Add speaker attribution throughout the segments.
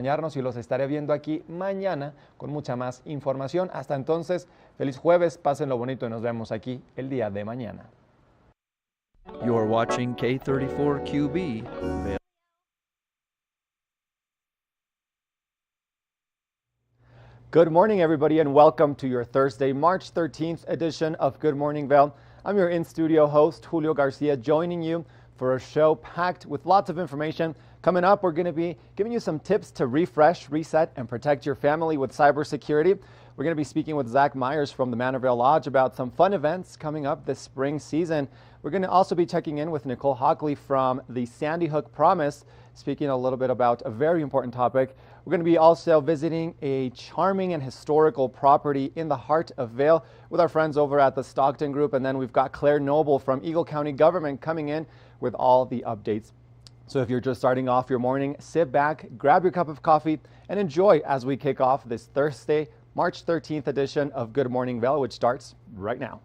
Speaker 1: acompañarnos y los estaré viendo aquí mañana con mucha más información. Hasta entonces, feliz jueves, pásenlo bonito y nos vemos aquí el día de mañana.
Speaker 2: You're watching K34QB, Vail.
Speaker 1: Good morning, everybody, and welcome to your Thursday, March 13th edition of Good Morning Vail. I'm your in-studio host, Julio Garcia, joining you for a show packed with lots of information. Coming up, we're going to be giving you some tips to refresh, reset, and protect your family with cybersecurity. We're going to be speaking with Zach Myers from the Manor Vail Lodge about some fun events coming up this spring season. We're going to also be checking in with Nicole Hockley from the Sandy Hook Promise, speaking a little bit about a very important topic. We're going to be also visiting a charming and historical property in the heart of Vail with our friends over at the Stockton Group. And then we've got Claire Noble from Eagle County Government coming in with all the updates. So if you're just starting off your morning, sit back, grab your cup of coffee, and enjoy as we kick off this Thursday, March 13th edition of Good Morning Vail, which starts right now.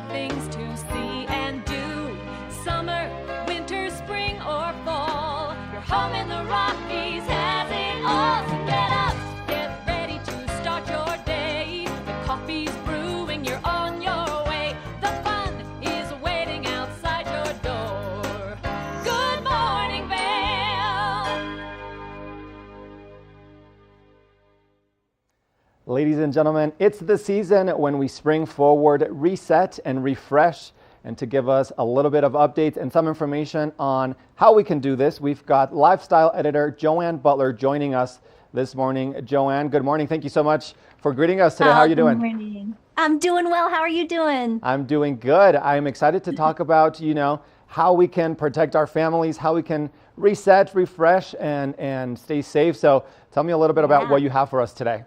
Speaker 3: Things to see and do. Summer, winter, spring, or fall. Your home in the Rockies has it all. So get up, get ready to start your day. The coffee's brewing, you're on your way. The fun is waiting outside your door. Good morning, Vail.
Speaker 1: Ladies and gentlemen, it's the season when we spring forward, reset, and refresh. And to give us a little bit of updates and some information on how we can do this, we've got lifestyle editor Joanne Butler joining us this morning. Joanne, good morning. Thank you so much for greeting us today. How are you doing?
Speaker 4: Good morning. I'm doing well. How are you doing?
Speaker 1: I'm doing good. I'm excited to talk about, how we can protect our families, how we can reset, refresh, and stay safe. So tell me a little bit about what you have for us today.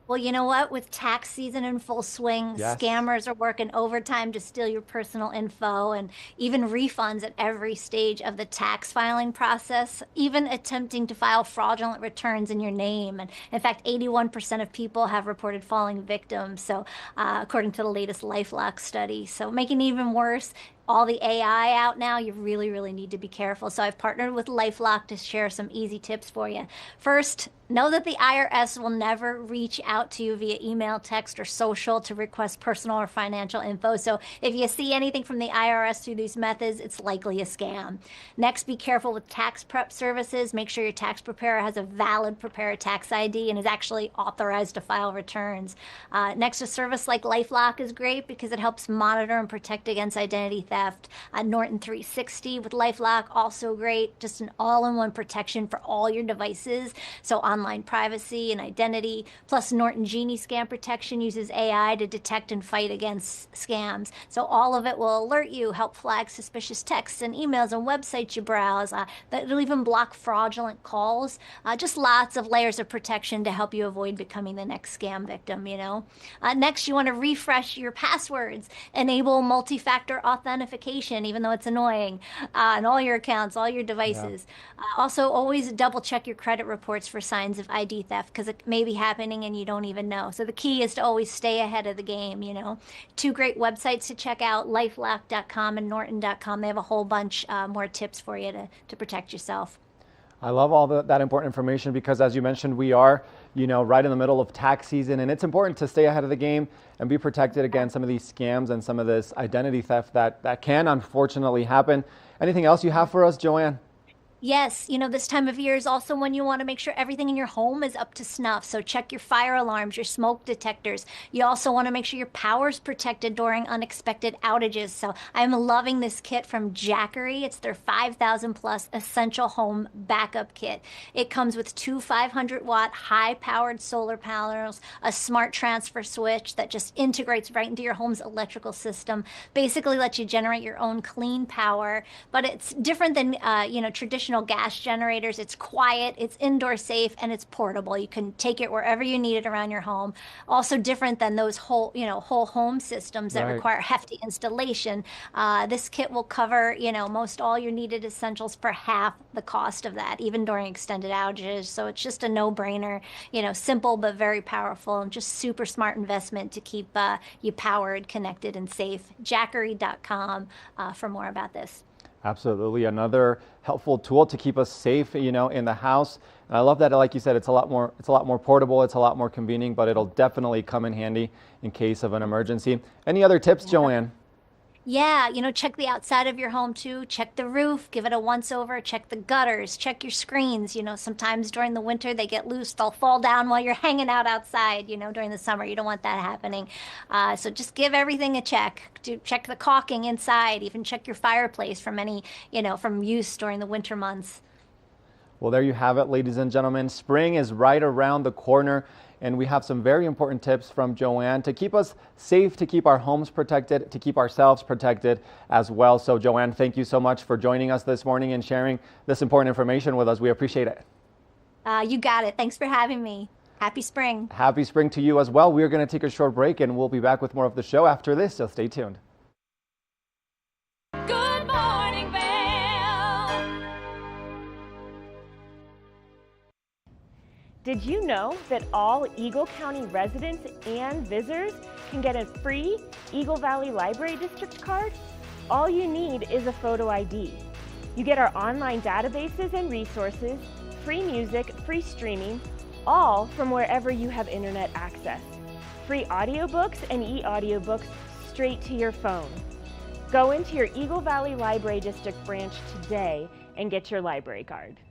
Speaker 4: Well, you know what? With tax season in full swing, scammers are working overtime to steal your personal info and even refunds at every stage of the tax filing process, even attempting to file fraudulent returns in your name. And in fact, 81% of people have reported falling victims. So according to the latest LifeLock study. So making it even worse, all the AI out now, you really, really need to be careful. So I've partnered with LifeLock to share some easy tips for you. First, know that the IRS will never reach out to you via email, text, or social to request personal or financial info. So if you see anything from the IRS through these methods, it's likely a scam. Next, be careful with tax prep services. Make sure your tax preparer has a valid preparer tax ID and is actually authorized to file returns. Next, a service like LifeLock is great because it helps monitor and protect against identity theft. Norton 360 with LifeLock, also great. Just an all-in-one protection for all your devices. So online privacy and identity. Plus Norton Genie Scam Protection uses AI to detect and fight against scams. So all of it will alert you, help flag suspicious texts and emails and websites you browse. It'll even block fraudulent calls. Just lots of layers of protection to help you avoid becoming the next scam victim, Next, you want to refresh your passwords. Enable multi-factor authentication, even though it's annoying, on all your accounts, all your devices. Also, always double check your credit reports for signs of ID theft because it may be happening and you don't even know. So the key is to always stay ahead of the game, Two great websites to check out, lifelock.com and norton.com. They have a whole bunch more tips for you to protect yourself.
Speaker 1: I love all that important information because, as you mentioned, we are, right in the middle of tax season, and it's important to stay ahead of the game and be protected against some of these scams and some of this identity theft that can unfortunately happen. Anything else you have for us, Joanne?
Speaker 4: Yes, this time of year is also when you want to make sure everything in your home is up to snuff. So check your fire alarms, your smoke detectors. You also want to make sure your power's protected during unexpected outages. So I'm loving this kit from Jackery. It's their 5,000 plus essential home backup kit. It comes with two 500-watt high-powered solar panels, a smart transfer switch that just integrates right into your home's electrical system, basically lets you generate your own clean power. But it's different than traditional traditional gas generators. It's quiet, it's indoor safe, and it's portable. You can take it wherever you need it around your home. Also different than those whole home systems that
Speaker 1: Right.
Speaker 4: require hefty installation. This kit will cover, most all your needed essentials for half the cost of that, even during extended outages. So it's just a no-brainer, simple but very powerful, and just super smart investment to keep you powered, connected, and safe. Jackery.com for more about this.
Speaker 1: Absolutely, another helpful tool to keep us safe, in the house. And I love that, like you said, it's a lot more portable, it's a lot more convenient, but it'll definitely come in handy in case of an emergency. Any other tips, Joanne?
Speaker 4: Yeah, check the outside of your home too. Check the roof, give it a once over, check the gutters, check your screens. Sometimes during the winter they get loose, they'll fall down while you're hanging out outside, during the summer. You don't want that happening. So just give everything a check. Check the caulking inside, even check your fireplace from from use during the winter months.
Speaker 1: Well, there you have it, ladies and gentlemen. Spring is right around the corner, and we have some very important tips from Joanne to keep us safe, to keep our homes protected, to keep ourselves protected as well. So, Joanne, thank you so much for joining us this morning and sharing this important information with us. We appreciate it.
Speaker 4: You got it. Thanks for having me. Happy spring.
Speaker 1: Happy spring to you as well. We're going to take a short break, and we'll be back with more of the show after this, so stay tuned.
Speaker 3: Good morning, Vail.
Speaker 5: Did you know that all Eagle County residents and visitors can get a free Eagle Valley Library District card? All you need is a photo ID. You get our online databases and resources, free music, free streaming, all from wherever you have internet access. Free audiobooks and e-audiobooks straight to your phone. Go into your Eagle Valley Library District branch today and get your library card.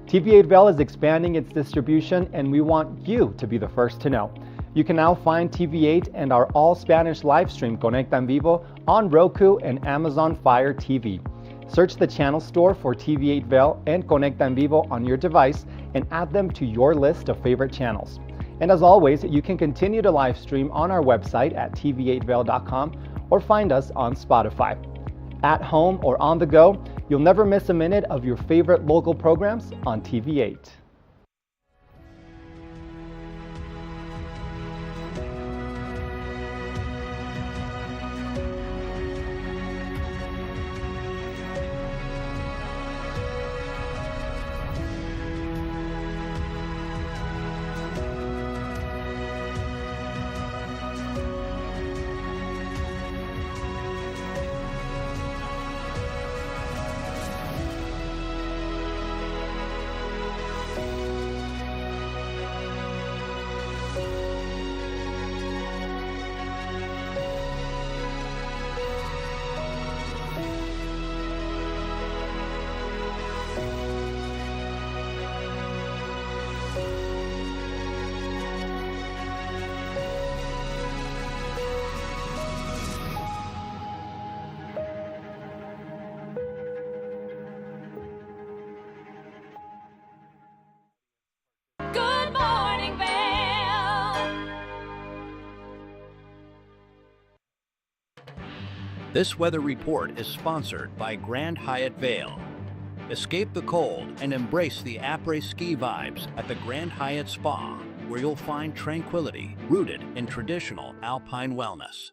Speaker 1: TV8 Vail is expanding its distribution, and we want you to be the first to know. You can now find TV8 and our all-Spanish live stream Conecta en Vivo on Roku and Amazon Fire TV. Search the channel store for TV8 Vail and Conecta en Vivo on your device and add them to your list of favorite channels. And as always, you can continue to live stream on our website at tv8vail.com or find us on Spotify. At home or on the go, you'll never miss a minute of your favorite local programs on TV8.
Speaker 3: Good morning, Vail.
Speaker 6: This weather report is sponsored by Grand Hyatt Vail. Escape the cold and embrace the après-ski vibes at the Grand Hyatt Spa, where you'll find tranquility rooted in traditional alpine wellness.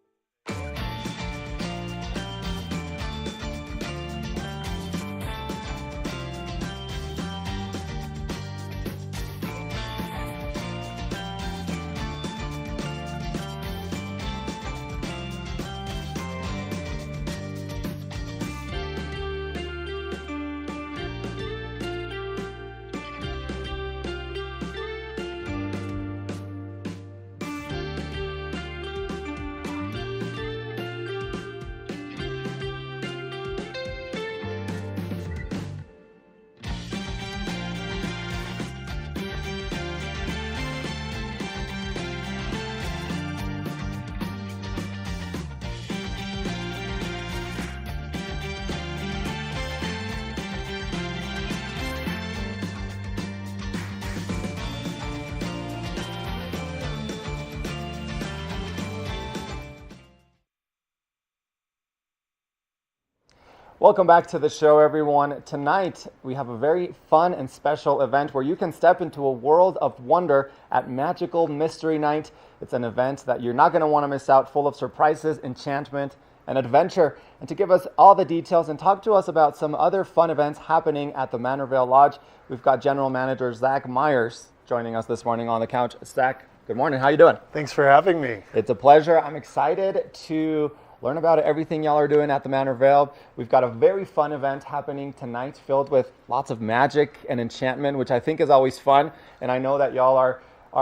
Speaker 1: Welcome back to the show, everyone. Tonight, we have a very fun and special event where you can step into a world of wonder at Magical Mystery Night. It's an event that you're not going to want to miss out, full of surprises, enchantment, and adventure. And to give us all the details and talk to us about some other fun events happening at the Manor Vail Lodge, we've got General Manager Zach Myers joining us this morning on the couch. Zach, good morning. How you doing?
Speaker 7: Thanks for having me.
Speaker 1: It's a pleasure. I'm excited to learn about everything y'all are doing at the Manor Vail. We've got a very fun event happening tonight filled with lots of magic and enchantment, which I think is always fun. And I know that y'all are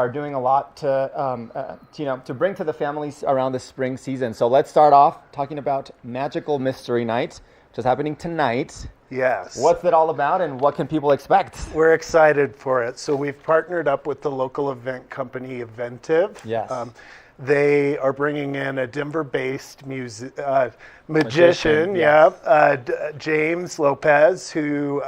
Speaker 1: doing a lot to bring to the families around the spring season. So let's start off talking about Magical Mystery Night, which is happening tonight.
Speaker 7: Yes.
Speaker 1: What's it all about and what can people expect?
Speaker 7: We're excited for it. So we've partnered up with the local event company, Eventive.
Speaker 1: Yes.
Speaker 7: They are bringing in a Denver-based magician, James Lopez, who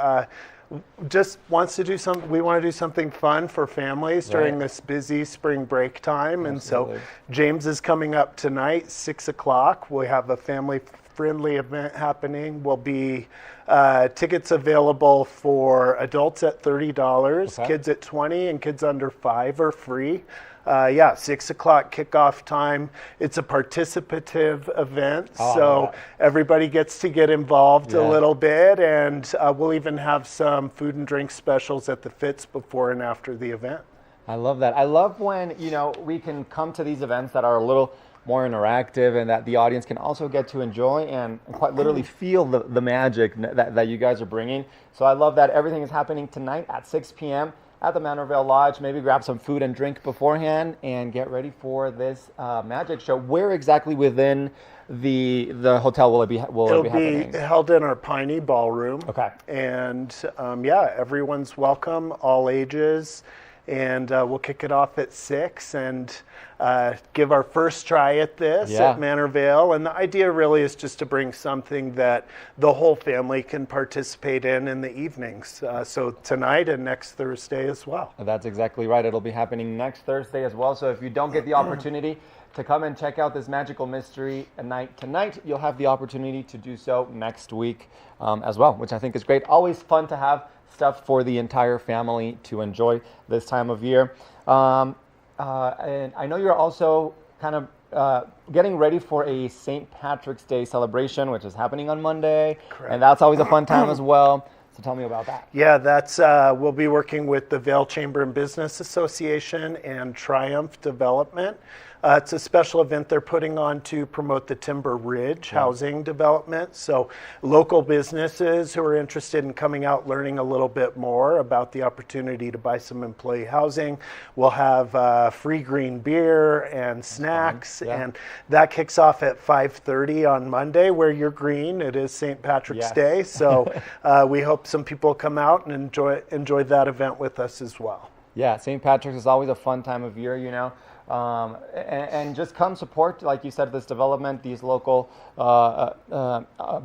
Speaker 7: just wants to do something. We want to do something fun for families during this busy spring break time. And so James is coming up tonight, 6 o'clock. We have a family-friendly event happening. Will be tickets available for adults at $30, kids at $20, and kids under 5 are free. 6 o'clock kickoff time. It's a participative event, so everybody gets to get involved a little bit, and we'll even have some food and drink specials at the Fitz before and after the event.
Speaker 1: I love that. I love when, we can come to these events that are a little more interactive and that the audience can also get to enjoy and quite literally feel the magic that you guys are bringing. So I love that everything is happening tonight at 6 p.m. at the Manor Vail Lodge. Maybe grab some food and drink beforehand and get ready for this magic show. Where exactly within the hotel will it be happening?
Speaker 7: It'll be held in our Piney Ballroom.
Speaker 1: Okay.
Speaker 7: And everyone's welcome, all ages. And we'll kick it off at 6 and give our first try at this at Manor Vail. And the idea really is just to bring something that the whole family can participate in the evenings. So tonight and next Thursday as well.
Speaker 1: That's exactly right. It'll be happening next Thursday as well. So if you don't get the opportunity to come and check out this Magical Mystery Night tonight, you'll have the opportunity to do so next week as well, which I think is great. Always fun to have stuff for the entire family to enjoy this time of year. And I know you're also kind of getting ready for a St. Patrick's Day celebration, which is happening on Monday.
Speaker 7: Correct.
Speaker 1: And that's always a fun time as well. So tell me about that.
Speaker 7: Yeah, that's we'll be working with the Vail Chamber and Business Association and Triumph Development. It's a special event they're putting on to promote the Timber Ridge housing development. So local businesses who are interested in coming out learning a little bit more about the opportunity to buy some employee housing will have free green beer and snacks. And that kicks off at 5:30 on Monday. Where you're green, it is St. Patrick's Day. So we hope some people come out and enjoy that event with us as well.
Speaker 1: Yeah, St. Patrick's is always a fun time of year, and just come support, like you said, this development, these local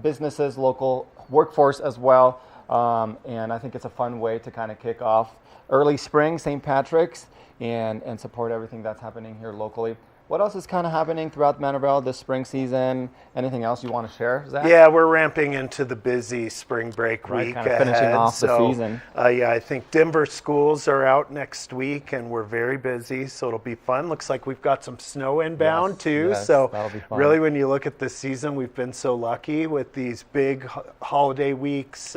Speaker 1: businesses, local workforce as well. And I think it's a fun way to kind of kick off early spring, St. Patrick's, and support everything that's happening here locally. What else is kind of happening throughout Manor Vail this spring season? Anything else you want to share, Zach?
Speaker 7: Yeah, we're ramping into the busy spring break week
Speaker 1: kind of
Speaker 7: ahead.
Speaker 1: finishing off the season.
Speaker 7: I think Denver schools are out next week, and we're very busy, so it'll be fun. Looks like we've got some snow inbound too.
Speaker 1: Yes,
Speaker 7: so
Speaker 1: that'll be fun.
Speaker 7: Really, when you look at this season, we've been so lucky with these big holiday weeks.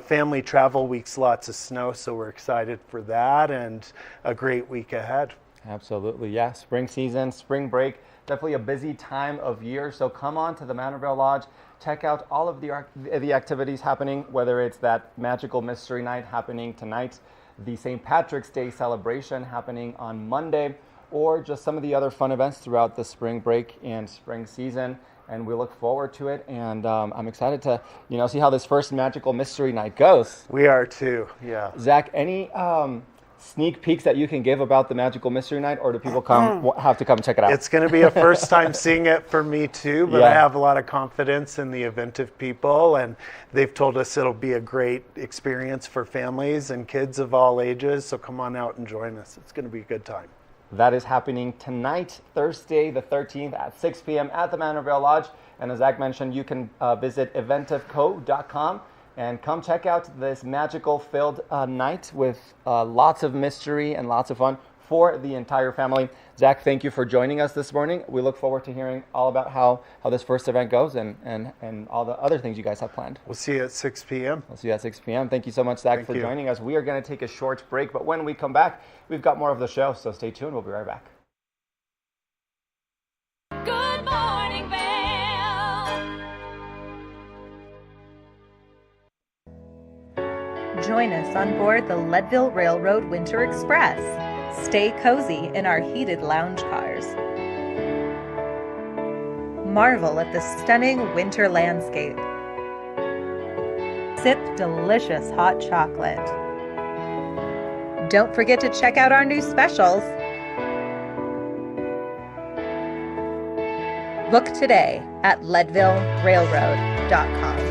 Speaker 7: Family travel weeks, lots of snow, so we're excited for that and a great week ahead.
Speaker 1: Absolutely, yeah. Spring season, spring break, definitely a busy time of year. So come on to the Manor Vail Lodge, check out all of the activities happening, whether it's that Magical Mystery Night happening tonight, the St. Patrick's Day celebration happening on Monday, or just some of the other fun events throughout the spring break and spring season. And we look forward to it. And I'm excited to, see how this first Magical Mystery Night goes.
Speaker 7: We are too, yeah.
Speaker 1: Zach, any sneak peeks that you can give about the Magical Mystery Night, or do people have to come check it out?
Speaker 7: It's going to be a first time seeing it for me too, but I have a lot of confidence in the Eventive people, and they've told us it'll be a great experience for families and kids of all ages. So come on out and join us. It's going to be a good time.
Speaker 1: That is happening tonight, Thursday the 13th at 6 p.m. at the Manor Vail Lodge. And as Zach mentioned, you can visit eventifco.com and come check out this magical filled night with lots of mystery and lots of fun for the entire family. Zach, thank you for joining us this morning. We look forward to hearing all about how this first event goes and all the other things you guys have planned.
Speaker 7: We'll see you at 6 p.m.
Speaker 1: We'll see you at 6 p.m. Thank you so much, Zach, for joining us. We are going to take a short break, but when we come back, we've got more of the show, so stay tuned. We'll be right back.
Speaker 3: Good morning, Vail.
Speaker 8: Join us on board the Leadville Railroad Winter Express. Stay cozy in our heated lounge cars. Marvel at the stunning winter landscape. Sip delicious hot chocolate. Don't forget to check out our new specials. Book today at leadvillerailroad.com.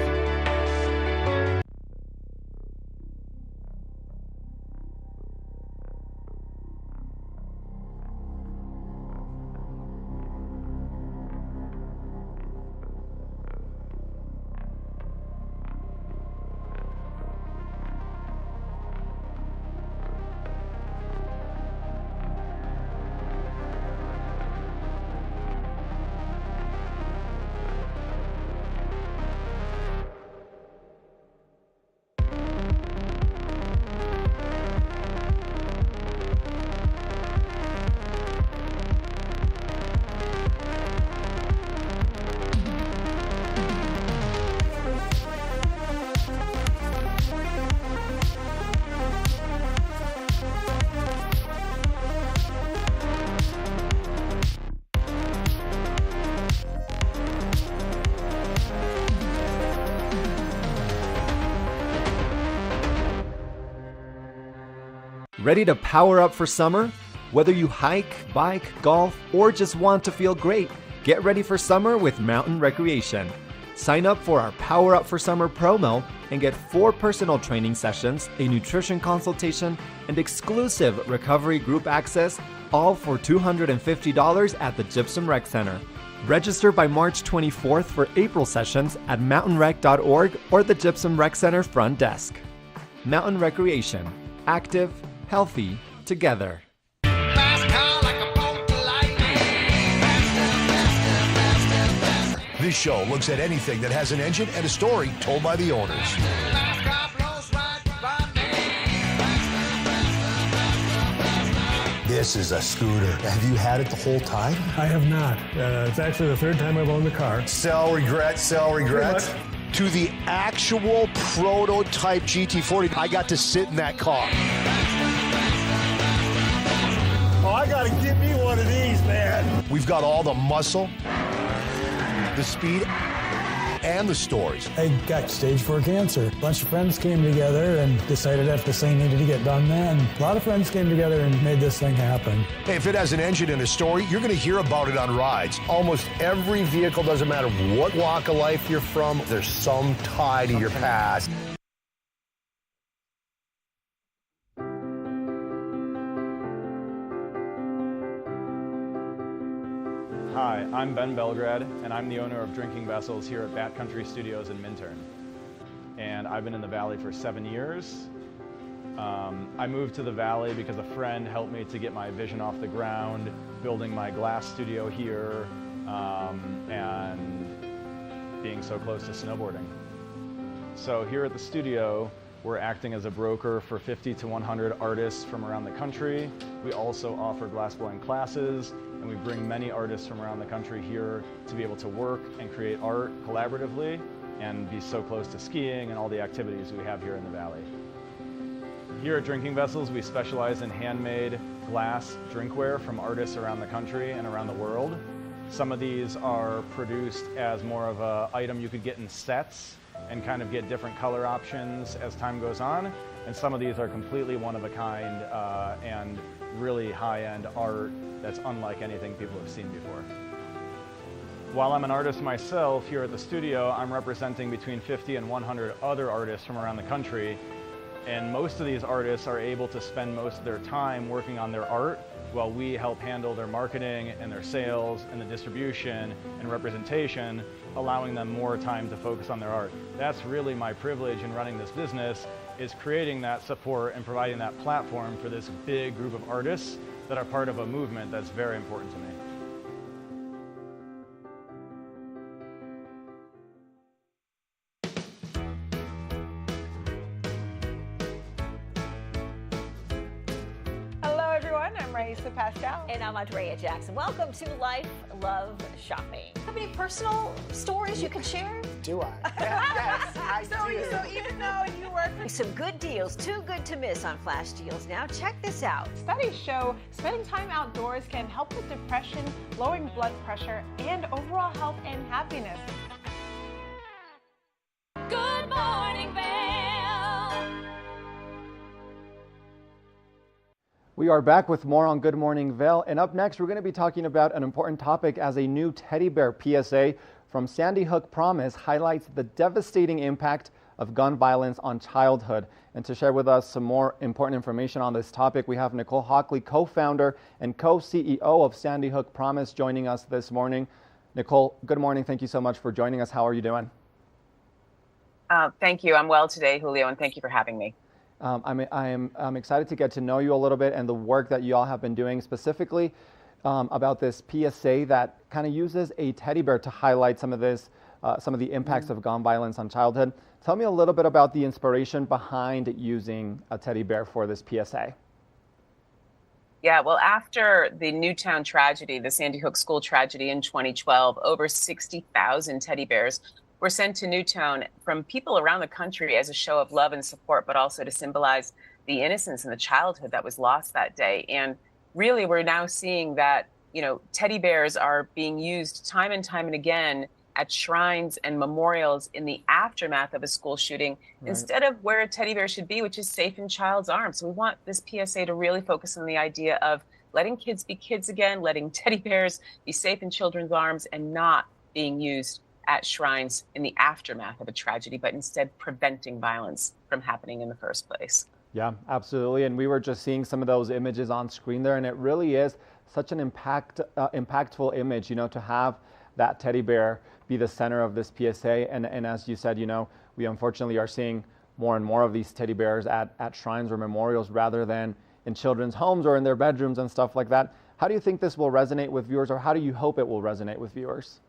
Speaker 1: Ready to power up for summer? Whether you hike, bike, golf, or just want to feel great, get ready for summer with Mountain Recreation. Sign up for our Power Up for Summer promo and get 4 personal training sessions, a nutrition consultation, and exclusive recovery group access, all for $250 at the Gypsum Rec Center. Register by March 24th for April sessions at mountainrec.org or the Gypsum Rec Center front desk. Mountain Recreation. Active, healthy, together.
Speaker 9: This show looks at anything that has an engine and a story told by the owners. This is a scooter. Have you had it the whole time?
Speaker 10: I have not. It's actually the 3rd time I've owned the car.
Speaker 9: Sell, regret, sell, regret. To the actual prototype GT40, I got to sit in that car.
Speaker 10: Oh, I gotta get me one of these, man.
Speaker 9: We've got all the muscle, the speed, and the stories.
Speaker 10: I got stage 4 cancer. A bunch of friends came together and decided that this thing needed to get done then. A lot of friends came together and made this thing happen.
Speaker 9: Hey, if it has an engine and a story, you're going to hear about it on rides. Almost every vehicle, doesn't matter what walk of life you're from, there's some tie to your past.
Speaker 11: Hi, I'm Ben Belgrad, and I'm the owner of Drinking Vessels here at Bat Country Studios in Minturn. And I've been in the Valley for 7 years. I moved to the Valley because a friend helped me to get my vision off the ground, building my glass studio here, and being so close to snowboarding. So here at the studio, we're acting as a broker for 50 to 100 artists from around the country. We also offer glassblowing classes, and we bring many artists from around the country here to be able to work and create art collaboratively and be so close to skiing and all the activities we have here in the Valley. Here at Drinking Vessels, we specialize in handmade glass drinkware from artists around the country and around the world. Some of these are produced as more of an item you could get in sets and kind of get different color options as time goes on. And some of these are completely one of a kind and really high-end art that's unlike anything people have seen before. While I'm an artist myself here at the studio, I'm representing between 50 and 100 other artists from around the country. And most of these artists are able to spend most of their time working on their art while we help handle their marketing and their sales and the distribution and representation, allowing them more time to focus on their art. That's really my privilege in running this business, is creating that support and providing that platform for this big group of artists that are part of a movement that's very important to me.
Speaker 12: Pascal. And I'm Andrea Jackson. Welcome to Life, Love, Shopping. Have any personal stories you can share?
Speaker 7: Do I? Yes, I do.
Speaker 12: So even though you work for some good deals, too good to miss on flash deals now, check this out.
Speaker 13: Studies show spending time outdoors can help with depression, lowering blood pressure, and overall health and happiness.
Speaker 3: Good morning, Vail.
Speaker 1: We are back with more on Good Morning Vail, and up next we're going to be talking about an important topic as a new teddy bear PSA from Sandy Hook Promise highlights the devastating impact of gun violence on childhood. And to share with us some more important information on this topic, we have Nicole Hockley, co-founder and co-CEO of Sandy Hook Promise, joining us this morning. Nicole, good morning. Thank you so much for joining us. How are you doing?
Speaker 14: Thank you. I'm well today, Julio, and thank you for having me.
Speaker 1: I'm excited to get to know you a little bit and the work that you all have been doing, specifically about this PSA that kind of uses a teddy bear to highlight some of the impacts of gun violence on childhood. Tell me a little bit about the inspiration behind using a teddy bear for this PSA.
Speaker 14: Yeah, well, after the Newtown tragedy, the Sandy Hook school tragedy in 2012, over 60,000 teddy bears were sent to Newtown from people around the country as a show of love and support, but also to symbolize the innocence and the childhood that was lost that day. And really, we're now seeing that, teddy bears are being used time and time and again at shrines and memorials in the aftermath of a school shooting, instead of where a teddy bear should be, which is safe in child's arms. So we want this PSA to really focus on the idea of letting kids be kids again, letting teddy bears be safe in children's arms, and not being used at shrines in the aftermath of a tragedy, but instead preventing violence from happening in the first place.
Speaker 1: Yeah, absolutely. And we were just seeing some of those images on screen there, and it really is such an impactful image, to have that teddy bear be the center of this PSA. And as you said, we unfortunately are seeing more and more of these teddy bears at shrines or memorials rather than in children's homes or in their bedrooms and stuff like that. How do you think this will resonate with viewers, or how do you hope it will resonate with viewers?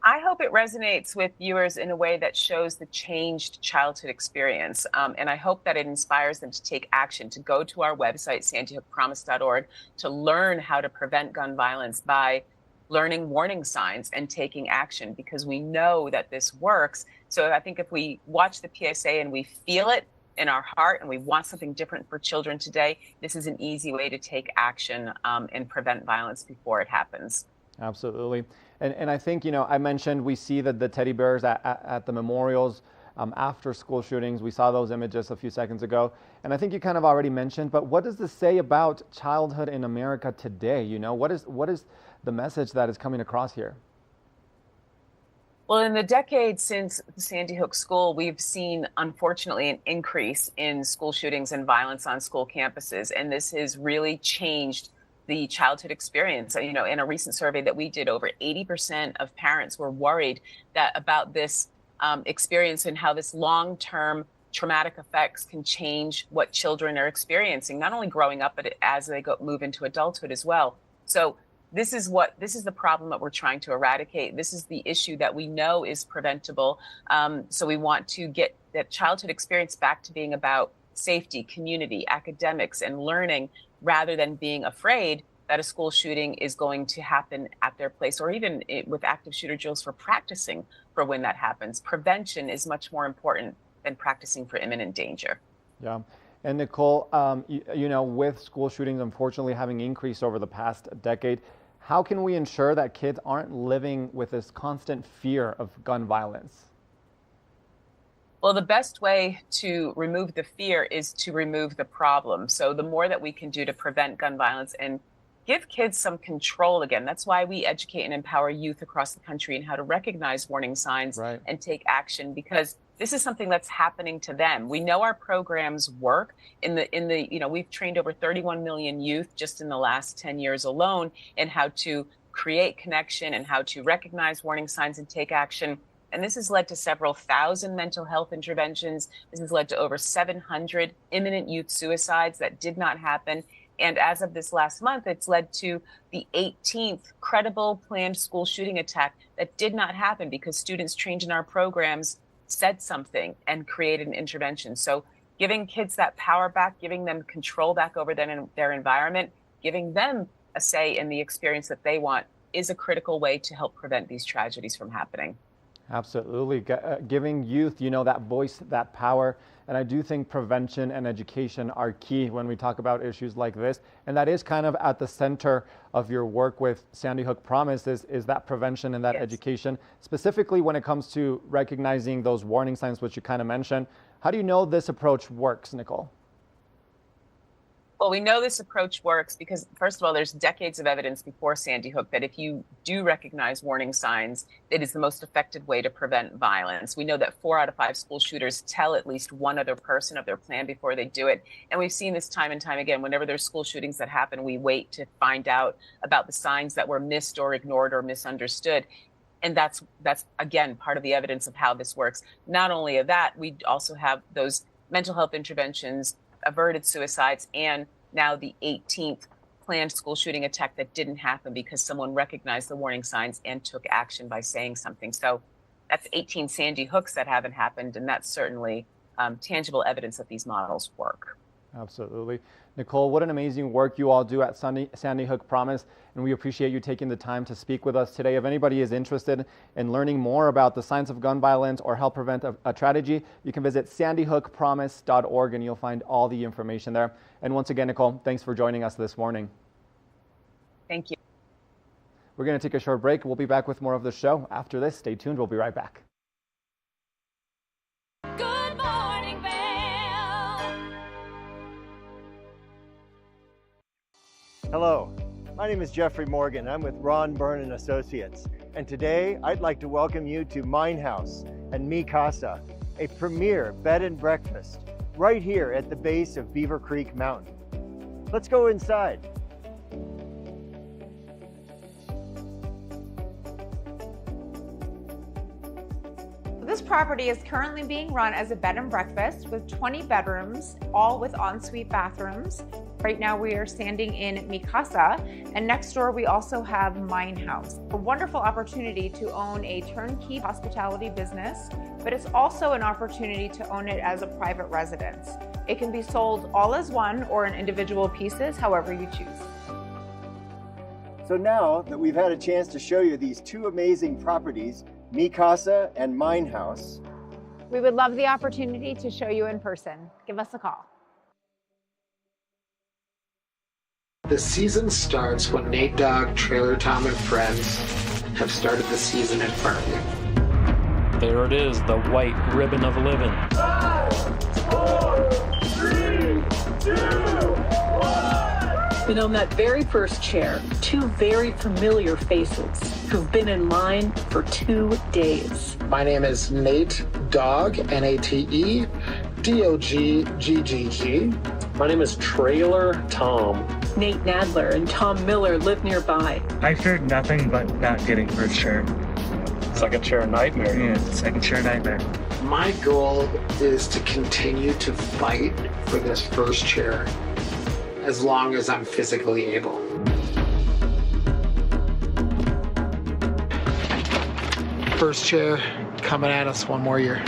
Speaker 14: I hope it resonates with viewers in a way that shows the changed childhood experience. And I hope that it inspires them to take action, to go to our website, sandyhookpromise.org, to learn how to prevent gun violence by learning warning signs and taking action, because we know that this works. So I think if we watch the PSA and we feel it in our heart and we want something different for children today, this is an easy way to take action and prevent violence before it happens.
Speaker 1: Absolutely. And I think, I mentioned we see that the teddy bears at the memorials after school shootings. We saw those images a few seconds ago. And I think you kind of already mentioned, but what does this say about childhood in America today? What is the message that is coming across here?
Speaker 14: Well, in the decades since the Sandy Hook school, we've seen, unfortunately, an increase in school shootings and violence on school campuses. And this has really changed the childhood experience. In a recent survey that we did, over 80% of parents were worried about this experience and how this long-term traumatic effects can change what children are experiencing, not only growing up, but as they move into adulthood as well. So this is the problem that we're trying to eradicate. This is the issue that we know is preventable. So we want to get that childhood experience back to being about safety, community, academics, and learning, rather than being afraid that a school shooting is going to happen at their place, or even with active shooter drills for practicing for when that happens. Prevention is much more important than practicing for imminent danger.
Speaker 1: Yeah. And Nicole, with school shootings unfortunately having increased over the past decade, how can we ensure that kids aren't living with this constant fear of gun violence?
Speaker 14: Well, the best way to remove the fear is to remove the problem. So the more that we can do to prevent gun violence and give kids some control again. That's why we educate and empower youth across the country in how to recognize warning signs and take action, because This is something that's happening to them. We know our programs work. We've trained over 31 million youth just in the last 10 years alone in how to create connection and how to recognize warning signs and take action. And this has led to several thousand mental health interventions. This has led to over 700 imminent youth suicides that did not happen. And as of this last month, it's led to the 18th credible planned school shooting attack that did not happen because students trained in our programs said something and created an intervention. So giving kids that power back, giving them control back over their environment, giving them a say in the experience that they want is a critical way to help prevent these tragedies from happening.
Speaker 1: Absolutely. Giving youth, that voice, that power. And I do think prevention and education are key when we talk about issues like this. And that is kind of at the center of your work with Sandy Hook Promise is that prevention and that education, specifically when it comes to recognizing those warning signs, which you kind of mentioned. How do you know this approach works, Nicole?
Speaker 14: Well, we know this approach works because, first of all, there's decades of evidence before Sandy Hook that if you do recognize warning signs, it is the most effective way to prevent violence. We know that 4 out of 5 school shooters tell at least one other person of their plan before they do it. And we've seen this time and time again. Whenever there's school shootings that happen, we wait to find out about the signs that were missed or ignored or misunderstood. And that's again, part of the evidence of how this works. Not only of that, we also have those mental health interventions, averted suicides, and now the 18th planned school shooting attack that didn't happen because someone recognized the warning signs and took action by saying something. So that's 18 Sandy Hooks that haven't happened, and that's certainly tangible evidence that these models work.
Speaker 1: Absolutely. Nicole, what an amazing work you all do at Sandy Hook Promise, and we appreciate you taking the time to speak with us today. If anybody is interested in learning more about the science of gun violence or help prevent a tragedy, you can visit sandyhookpromise.org and you'll find all the information there. And once again, Nicole, thanks for joining us this morning.
Speaker 14: Thank you.
Speaker 1: We're going to take a short break. We'll be back with more of the show after this. Stay tuned. We'll be right back.
Speaker 3: Good morning, Vail.
Speaker 15: Hello, my name is Jeffrey Morgan. I'm with Ron Byrne & Associates. And today I'd like to welcome you to Mine House and Mi Casa, a premier bed and breakfast right here at the base of Beaver Creek Mountain. Let's go inside.
Speaker 16: This property is currently being run as a bed and breakfast with 20 bedrooms, all with ensuite bathrooms. Right now we are standing in Mi Casa, and next door we also have Mine House. A wonderful opportunity to own a turnkey hospitality business, but it's also an opportunity to own it as a private residence. It can be sold all as one or in individual pieces, however you choose.
Speaker 15: So now that we've had a chance to show you these 2 amazing properties, Mi Casa and Mine House,
Speaker 16: we would love the opportunity to show you in person. Give us a call.
Speaker 17: The season starts when Nate Dogg, Trailer Tom, and friends have started the season in front of you.
Speaker 18: There it is, the white ribbon of living.
Speaker 19: 5, 4, 3, 2, 1.
Speaker 20: And on that very first chair, 2 very familiar faces who've been in line for 2 days.
Speaker 17: My name is Nate Dogg, N-A-T-E, D-O-G-G-G-G.
Speaker 18: My name is Trailer Tom.
Speaker 20: Nate Nadler and Tom Miller live nearby.
Speaker 21: I feared nothing but not getting first chair.
Speaker 18: Second chair nightmare.
Speaker 21: Yeah, second chair nightmare.
Speaker 17: My goal is to continue to fight for this first chair as long as I'm physically able. First chair coming at us one more year.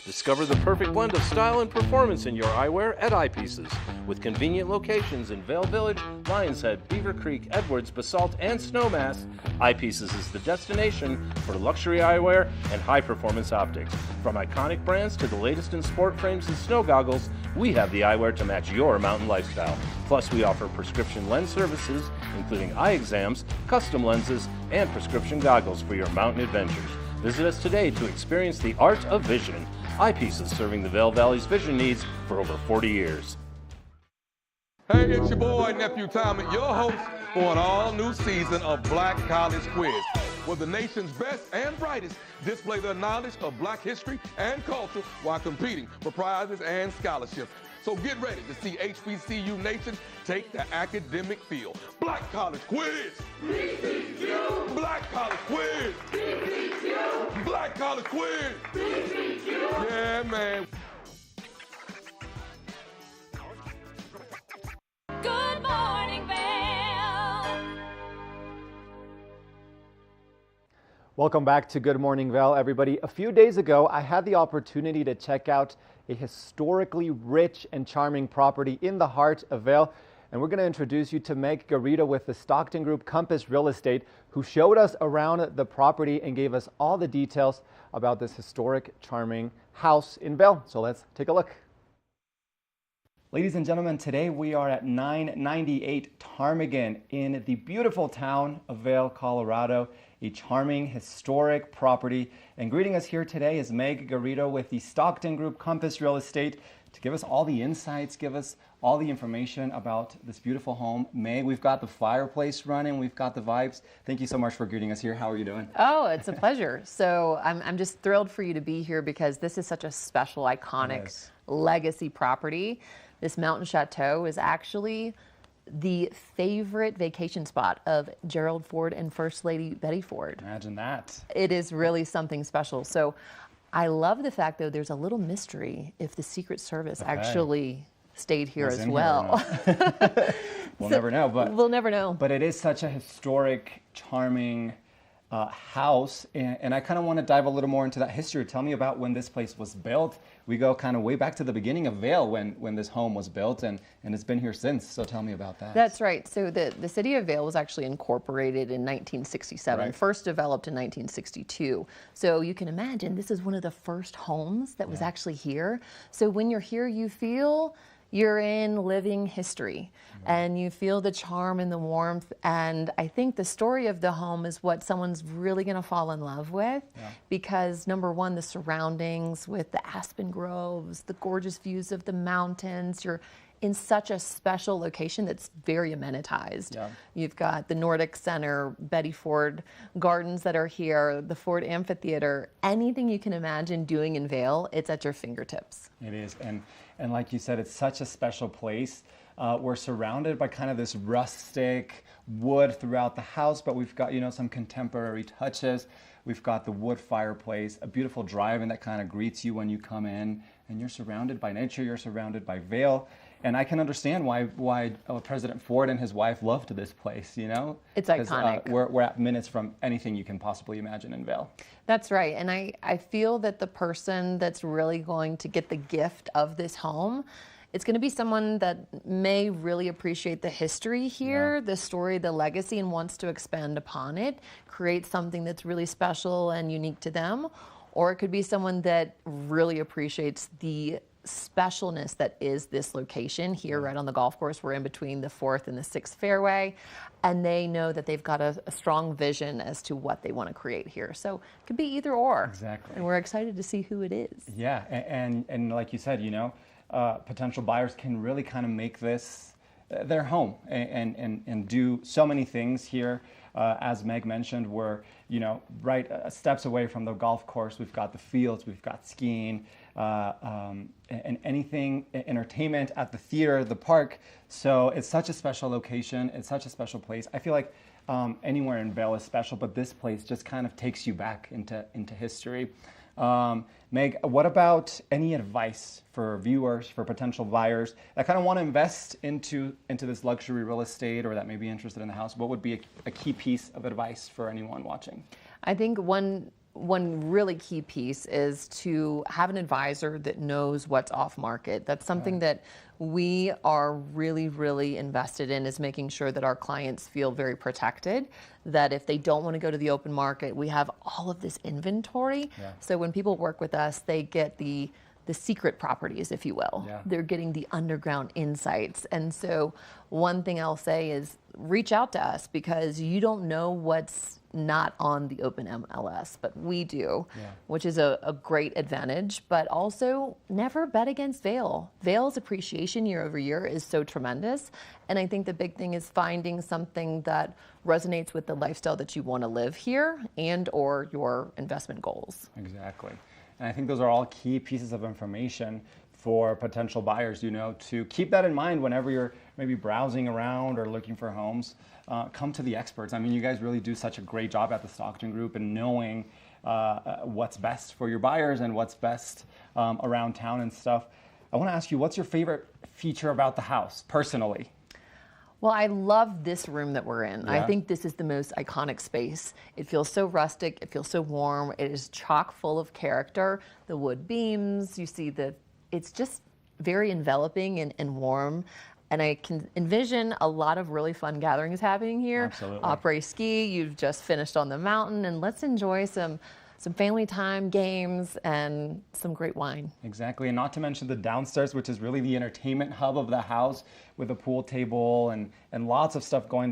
Speaker 22: Discover the perfect blend of style and performance in your eyewear at Eyepieces. With convenient locations in Vail Village, Lions Head, Beaver Creek, Edwards, Basalt, and Snowmass, Eyepieces is the destination for luxury eyewear and high-performance optics. From iconic brands to the latest in sport frames and snow goggles, we have the eyewear to match your mountain lifestyle. Plus, we offer prescription lens services, including eye exams, custom lenses, and prescription goggles for your mountain adventures. Visit us today to experience the art of vision. Eyepieces, serving the Vail Valley's vision needs for over 40 years.
Speaker 23: Hey, it's your boy, Nephew Tommy, your host for an all-new season of Black College Quiz. where the nation's best and brightest display their knowledge of Black history and culture while competing for prizes and scholarships. So get ready to see HBCU Nation take the academic field. Black College Quiz! BCQ! Black College Quiz! BCQ! Black College Quiz! BCQ! Yeah, man.
Speaker 3: Good morning, Vail.
Speaker 1: Welcome back to Good Morning Vail, everybody. A few days ago, I had the opportunity to check out a historically rich and charming property in the heart of Vail. And we're going to introduce you to Meg Garrido with the Stockton Group Compass Real Estate, who showed us around the property and gave us all the details about this historic, charming house in Vail. So let's take a look. Ladies and gentlemen, today we are at 998 Ptarmigan in the beautiful town of Vail, Colorado, a charming historic property. And greeting us here today is Meg Garrido with the Stockton Group Compass Real Estate to give us all the insights, give us all the information about this beautiful home. Meg, we've got the fireplace running, we've got the vibes. Thank you so much for greeting us here. How are you doing?
Speaker 2: Oh, it's a pleasure. So I'm just thrilled for you to be here because this is such a special, iconic legacy property. This mountain chateau is actually the favorite vacation spot of Gerald Ford and First Lady Betty Ford.
Speaker 1: Imagine that.
Speaker 2: It is really something special. So I love the fact, though, there's a little mystery if the Secret Service actually stayed here as well.
Speaker 1: We'll never know. But
Speaker 2: we'll never know.
Speaker 1: But it is such a historic, charming house, and I kind of want to dive a little more into that history. Tell me about when this place was built. We go kind of way back to the beginning of Vail when this home was built, and it's been here since. So tell me about that.
Speaker 2: That's right. So the city of Vail was actually incorporated in 1967, first developed in 1962. So you can imagine this is one of the first homes that was actually here. So when you're here, you feel you're in living history and you feel the charm and the warmth. And I think the story of the home is what someone's really gonna fall in love with because number one, the surroundings with the aspen groves, the gorgeous views of the mountains, you're in such a special location that's very amenitized. You've got the Nordic Center, Betty Ford Gardens that are here, the Ford Amphitheater, anything you can imagine doing in Vail, it's at your fingertips.
Speaker 1: It is, and like you said, it's such a special place. We're surrounded by kind of this rustic wood throughout the house, but we've got, some contemporary touches. We've got the wood fireplace, a beautiful drive-in that kind of greets you when you come in, and you're surrounded by nature, you're surrounded by Vail. And I can understand why President Ford and his wife loved this place,
Speaker 2: It's iconic.
Speaker 1: We're at minutes from anything you can possibly imagine in Vail.
Speaker 2: That's right. And I feel that the person that's really going to get the gift of this home, it's going to be someone that may really appreciate the history here, the story, the legacy, and wants to expand upon it, create something that's really special and unique to them. Or it could be someone that really appreciates the specialness that is this location here right on the golf course. We're in between the 4th and the 6th fairway, and they know that they've got a strong vision as to what they want to create here. So it could be either or.
Speaker 1: Exactly.
Speaker 2: And we're excited to see who it is.
Speaker 1: Yeah, and like you said, potential buyers can really kind of make this their home and do so many things here. As Meg mentioned, we're right steps away from the golf course. We've got the fields, we've got skiing, and anything entertainment at the theater, the park. So it's such a special location. It's such a special place. I feel like anywhere in Vail is special, but this place just kind of takes you back into history. Meg, what about any advice for viewers, for potential buyers that kind of want to invest into this luxury real estate or that may be interested in the house? What would be a key piece of advice for anyone watching?
Speaker 2: I think one really key piece is to have an advisor that knows what's off market. That's something that we are really, really invested in, is making sure that our clients feel very protected, that if they don't want to go to the open market, we have all of this inventory. So when people work with us, they get the the secret properties, if you will.
Speaker 1: Yeah.
Speaker 2: They're getting the underground insights. And so one thing I'll say is reach out to us, because you don't know what's not on the open MLS, but we do, which is a great advantage. But also never bet against Vail. Vail's appreciation year over year is so tremendous. And I think the big thing is finding something that resonates with the lifestyle that you want to live here and or your investment goals.
Speaker 1: Exactly. And I think those are all key pieces of information for potential buyers, you know, to keep that in mind whenever you're maybe browsing around or looking for homes. Come to the experts. I mean, you guys really do such a great job at the Stockton Group in knowing what's best for your buyers and what's best around town and stuff. I want to ask you, what's your favorite feature about the house, personally?
Speaker 2: Well, I love this room that we're in. I
Speaker 1: Yeah.
Speaker 2: think this is the most iconic space. It feels so rustic. It feels so warm. It is chock full of character. The wood beams, you see it's just very enveloping and warm. And I can envision a lot of really fun gatherings happening here.
Speaker 1: Absolutely.
Speaker 2: Après ski, you've just finished on the mountain, and let's enjoy some family time, games, and some great wine.
Speaker 1: Exactly, and not to mention the downstairs, which is really the entertainment hub of the house, with a pool table and lots of stuff going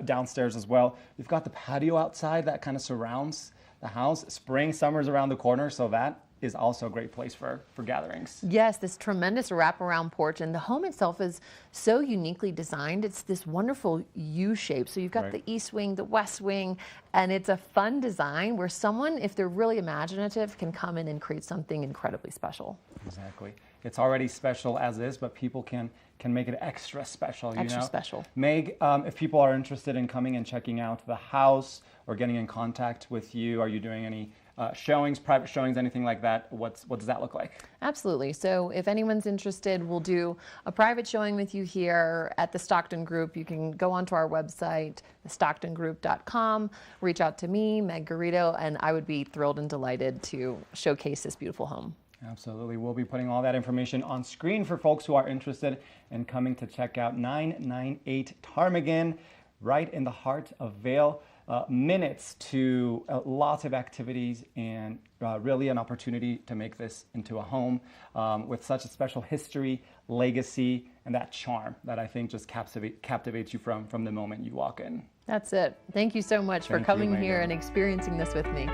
Speaker 1: downstairs as well. We've got the patio outside that kind of surrounds the house. Spring, summer's around the corner, so that is also a great place for gatherings.
Speaker 2: Yes, this tremendous wraparound porch, and the home itself is so uniquely designed. It's this wonderful U shape. So you've got the east wing, the west wing, and it's a fun design where someone, if they're really imaginative, can come in and create something incredibly special.
Speaker 1: Exactly. It's already special as is, but people can make it extra special.
Speaker 2: Extra special.
Speaker 1: Meg, if people are interested in coming and checking out the house or getting in contact with you, are you doing any showings, private showings, anything like that? What does that look like?
Speaker 2: Absolutely. So if anyone's interested, we'll do a private showing with you here at the Stockton Group. You can go onto our website, thestocktongroup.com, reach out to me, Meg Garrido, and I would be thrilled and delighted to showcase this beautiful home.
Speaker 1: Absolutely. We'll be putting all that information on screen for folks who are interested in coming to check out 998 Ptarmigan, right in the heart of Vail. Minutes to lots of activities, and really an opportunity to make this into a home with such a special history, legacy, and that charm that I think just captivates you from the moment you walk in.
Speaker 2: That's it. Thank you so much for coming here and experiencing this with me.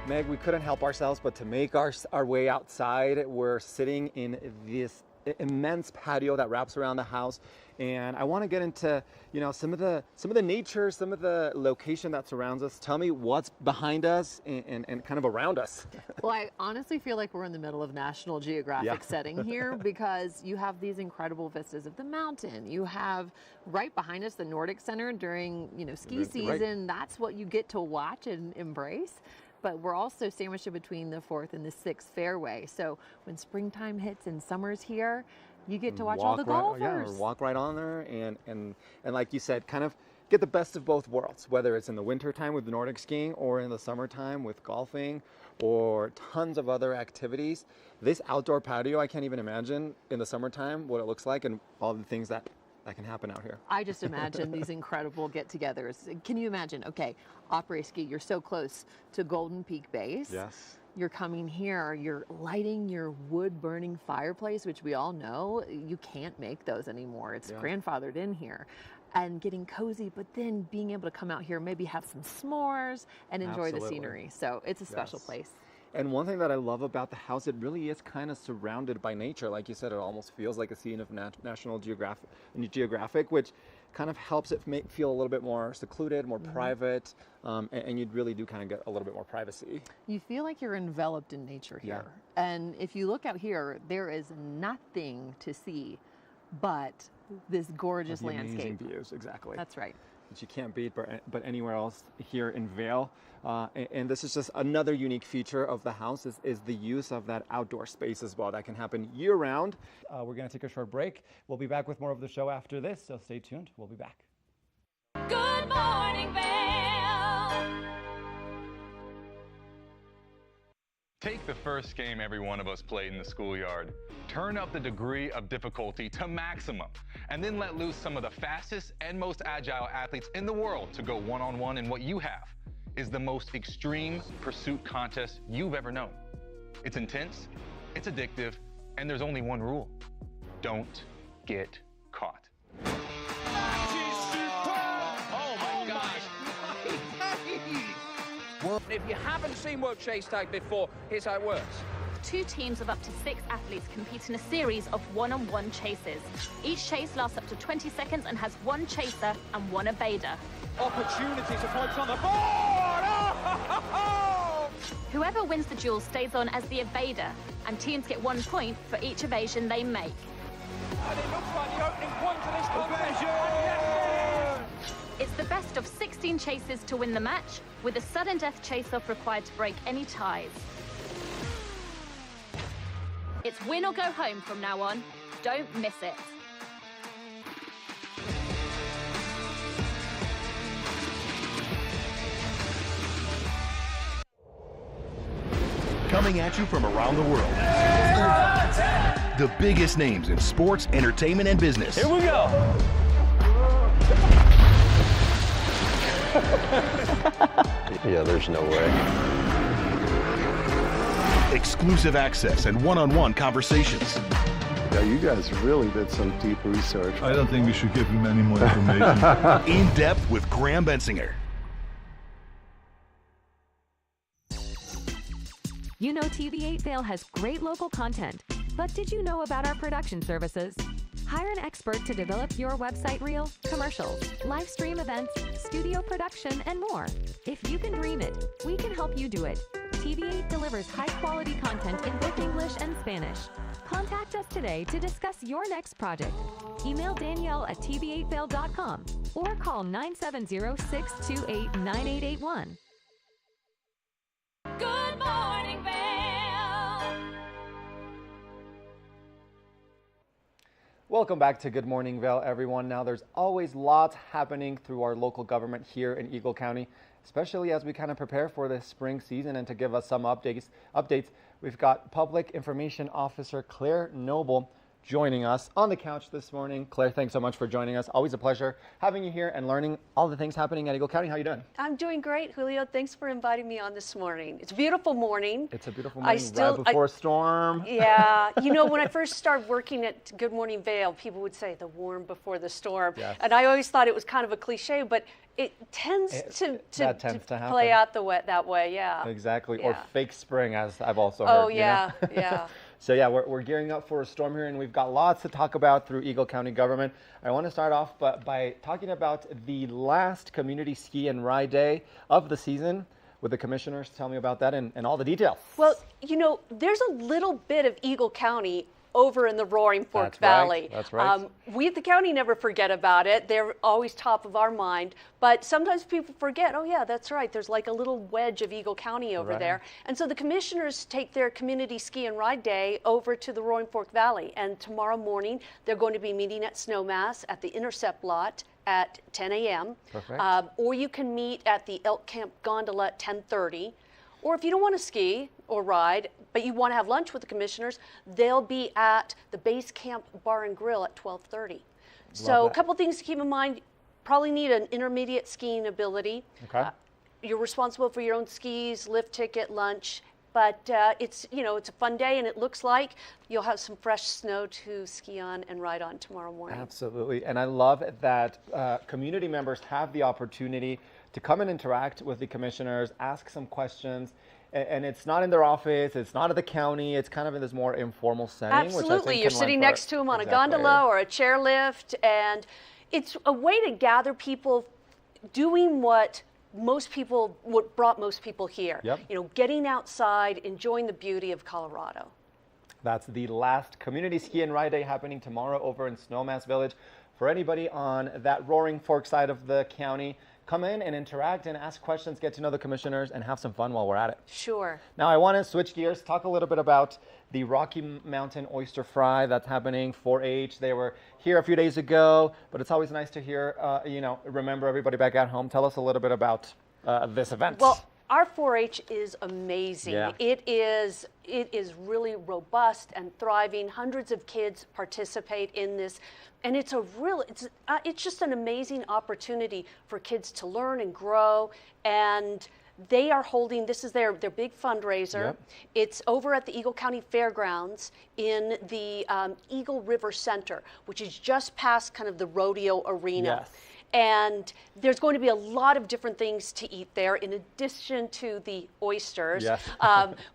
Speaker 1: Meg, we couldn't help ourselves but to make our way outside. We're sitting in this immense patio that wraps around the house, and I want to get into, you know, some of the nature, some of the location that surrounds us. Tell me what's behind us and kind of around us.
Speaker 2: Well, I honestly feel like we're in the middle of National Geographic setting here, because you have these incredible vistas of the mountain. You have right behind us the Nordic Center during, ski season. That's what you get to watch and embrace. But we're also sandwiched in between the 4th and the 6th fairway. So when springtime hits and summer's here, you get to watch all the golfers.
Speaker 1: Walk right on there, and like you said, kind of get the best of both worlds, whether it's in the wintertime with the Nordic skiing or in the summertime with golfing or tons of other activities. This outdoor patio, I can't even imagine in the summertime what it looks like and all the things that can happen out here.
Speaker 2: I just imagine these incredible get-togethers. Can you imagine? Okay, après ski, you're so close to Golden Peak Base.
Speaker 1: Yes.
Speaker 2: You're coming here, you're lighting your wood-burning fireplace, which we all know you can't make those anymore. It's grandfathered in here. And getting cozy, but then being able to come out here, maybe have some s'mores and enjoy the scenery. So it's a special place.
Speaker 1: And one thing that I love about the house, it really is kind of surrounded by nature. Like you said, it almost feels like a scene of National Geographic, which kind of helps it feel a little bit more secluded, more private, and you really do kind of get a little bit more privacy.
Speaker 2: You feel like you're enveloped in nature here. And if you look out here, there is nothing to see but this gorgeous
Speaker 1: The
Speaker 2: landscape.
Speaker 1: amazing views, exactly.
Speaker 2: That's right.
Speaker 1: Which you can't beat but anywhere else here in Vail. And this is just another unique feature of the house is the use of that outdoor space as well. That can happen year round. We're going to take a short break. We'll be back with more of the show after this, so stay tuned. We'll be back.
Speaker 3: Good morning, Vail.
Speaker 4: Take the first game every one of us played in the schoolyard. Turn up the degree of difficulty to maximum, and then let loose some of the fastest and most agile athletes in the world to go one-on-one in what you have is the most extreme pursuit contest you've ever known. It's intense, it's addictive, and there's only one rule. Don't get caught.
Speaker 5: Oh my gosh. If you haven't seen World Chase Tag before, here's how it works.
Speaker 6: 2 teams of up to 6 athletes compete in a series of one-on-one chases. Each chase lasts up to 20 seconds and has 1 chaser and 1 evader.
Speaker 5: Opportunity to focus on the board! Oh!
Speaker 6: Whoever wins the duel stays on as the evader, and teams get 1 point for each evasion they make.
Speaker 5: And it looks like the opening point of this contest.
Speaker 6: It's the best of 16 chases to win the match, with a sudden death chase-off required to break any ties. It's win or go home from now on. Don't miss it.
Speaker 24: Coming at you from around the world. The biggest names in sports, entertainment, and business.
Speaker 5: Here we go.
Speaker 25: Yeah, there's no way.
Speaker 24: Exclusive access and one-on-one conversations.
Speaker 26: Yeah, you guys really did some deep research.
Speaker 27: I don't think we should give him any more information.
Speaker 24: In depth with Graham Bensinger.
Speaker 28: You know TV8 Vail has great local content, but did you know about our production services? Hire an expert to develop your website reel, commercials, live stream events, studio production, and more. If you can dream it, we can help you do it. TV8 delivers high-quality content in both English and Spanish. Contact us today to discuss your next project. Email Danielle at tv8vail.com or call 970-628-9881.
Speaker 3: Good morning, Vail.
Speaker 1: Welcome back to Good Morning Vail, everyone. Now, there's always lots happening through our local government here in Eagle County, especially as we kind of prepare for the spring season. And to give us some updates, we've got Public Information Officer Claire Noble joining us on the couch this morning. Claire, thanks so much for joining us. Always a pleasure having you here and learning all the things happening at Eagle County. How are you doing?
Speaker 29: I'm doing great, Julio. Thanks for inviting me on this morning. It's a beautiful morning.
Speaker 1: It's a beautiful morning right before a storm.
Speaker 29: Yeah. You know, when I first started working at Good Morning Vail, people would say the warm before the storm.
Speaker 1: Yes.
Speaker 29: And I always thought it was kind of a cliche, but it tends to play out that way, yeah.
Speaker 1: Exactly.
Speaker 29: Yeah.
Speaker 1: Or fake spring, as I've also heard.
Speaker 29: Oh, yeah,
Speaker 1: you know?
Speaker 29: yeah.
Speaker 1: So yeah, we're gearing up for a storm here, and we've got lots to talk about through Eagle County government. I want to start off by talking about the last community ski and ride day of the season with the commissioners. Tell me about that and all the details.
Speaker 29: Well, you know, there's a little bit of Eagle County over in the Roaring Fork Valley.
Speaker 1: That's right.
Speaker 29: We at the county never forget about it. They're always top of our mind. But sometimes people forget, oh yeah, that's right. There's like a little wedge of Eagle County over there. And so the commissioners take their community ski and ride day over to the Roaring Fork Valley. And tomorrow morning, they're going to be meeting at Snowmass at the Intercept lot at 10 a.m.
Speaker 1: Perfect.
Speaker 29: Or you can meet at the Elk Camp Gondola at 10:30. Or if you don't want to ski or ride, but you want to have lunch with the commissioners, they'll be at the Base Camp Bar and Grill at 12:30. So a couple things to keep in mind. Probably need an intermediate skiing ability.
Speaker 1: Okay.
Speaker 29: You're responsible for your own skis, lift ticket, lunch. But it's a fun day, and it looks like you'll have some fresh snow to ski on and ride on tomorrow morning.
Speaker 1: Absolutely. And I love that community members have the opportunity to come and interact with the commissioners, ask some questions. And it's not in their office, it's not at the county, it's kind of in this more informal setting.
Speaker 29: Absolutely.
Speaker 1: Which I think
Speaker 29: You're sitting next to them on a gondola or a chairlift, and it's a way to gather people doing what brought most people here.
Speaker 1: Yep.
Speaker 29: You know, getting outside, enjoying the beauty of Colorado.
Speaker 1: That's the last community ski and ride day happening tomorrow over in Snowmass Village. For anybody on that Roaring Fork side of the county, come in and interact and ask questions, get to know the commissioners, and have some fun while we're at it.
Speaker 29: Sure.
Speaker 1: Now I want to switch gears, talk a little bit about the Rocky Mountain Oyster Fry that's happening, 4-H. They were here a few days ago, but it's always nice to hear, remember everybody back at home. Tell us a little bit about this event.
Speaker 29: Well, our 4-H is amazing.
Speaker 1: Yeah.
Speaker 29: It is really robust and thriving. Hundreds of kids participate in this, and it's just an amazing opportunity for kids to learn and grow. And they are holding, this is their big fundraiser.
Speaker 1: Yep.
Speaker 29: It's over at the Eagle County Fairgrounds in the Eagle River Center, which is just past kind of the rodeo arena.
Speaker 1: Yes.
Speaker 29: And there's going to be a lot of different things to eat there in addition to the oysters.
Speaker 1: Yes.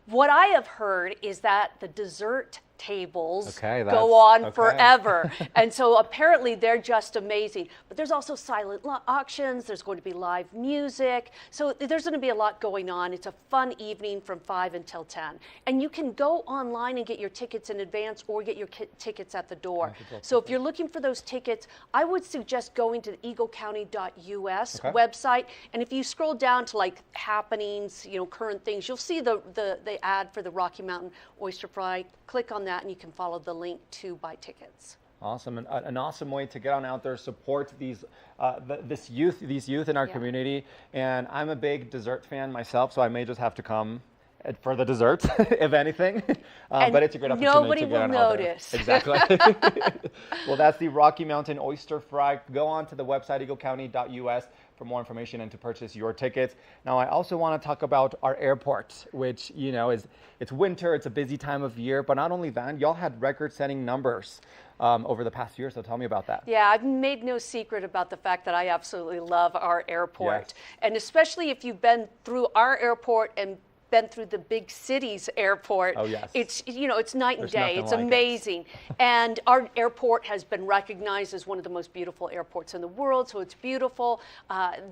Speaker 29: What I have heard is that the dessert tables
Speaker 1: go
Speaker 29: on forever. And so apparently they're just amazing. But there's also silent auctions. There's going to be live music. So there's going to be a lot going on. It's a fun evening from 5 until 10. And you can go online and get your tickets in advance or get your tickets at the door. So if you're looking for those tickets, I would suggest going to the eaglecounty.us website. And if you scroll down to like happenings, current things, you'll see the ad for the Rocky Mountain Oyster Fry. Click on that and you can follow the link to buy tickets.
Speaker 1: Awesome, an awesome way to get on out there, support these youth in our community. And I'm a big dessert fan myself, so I may just have to come for the desserts, if anything. But it's a great opportunity
Speaker 29: nobody
Speaker 1: to get
Speaker 29: will
Speaker 1: on out there.
Speaker 29: notice.
Speaker 1: Exactly. Well, that's the Rocky Mountain Oyster Fry. Go on to the website, eaglecounty.us, for more information and to purchase your tickets. Now, I also want to talk about our airport, which, it's winter, it's a busy time of year, but not only that, y'all had record-setting numbers over the past year, so tell me about that.
Speaker 29: Yeah, I've made no secret about the fact that I absolutely love our airport.
Speaker 1: Yes.
Speaker 29: And especially if you've been through our airport and been through the big city's airport.
Speaker 1: Oh, yes.
Speaker 29: It's night and
Speaker 1: There's
Speaker 29: day.
Speaker 1: nothing
Speaker 29: It's
Speaker 1: like it.
Speaker 29: amazing. And our airport has been recognized as one of the most beautiful airports in the world, so it's beautiful.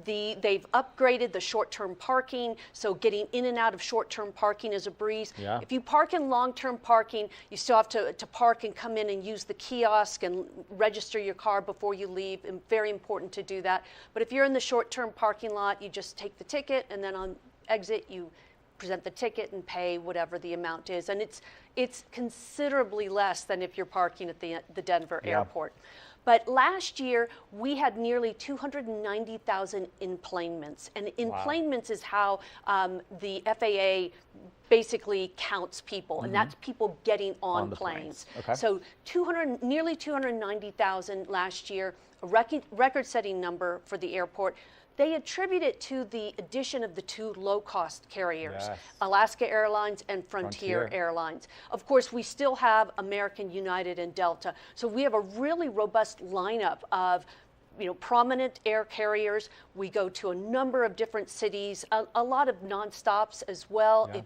Speaker 29: They've upgraded the short-term parking, so getting in and out of short-term parking is a breeze.
Speaker 1: Yeah.
Speaker 29: If you park in long-term parking, you still have to park and come in and use the kiosk and register your car before you leave, and very important to do that. But if you're in the short-term parking lot, you just take the ticket, and then on exit, you present the ticket and pay whatever the amount is, and it's considerably less than if you're parking at the Denver airport. But last year we had nearly 290,000 enplanements, and enplanements is how the FAA basically counts people, and that's people getting on planes.
Speaker 1: Okay.
Speaker 29: So nearly 290,000 last year, a record-setting number for the airport. They attribute it to the addition of the two low-cost carriers,
Speaker 1: Yes.
Speaker 29: Alaska Airlines and Frontier Airlines. Of course, we still have American, United, and Delta. So we have a really robust lineup of prominent air carriers. We go to a number of different cities, a lot of nonstops as well.
Speaker 1: Yeah.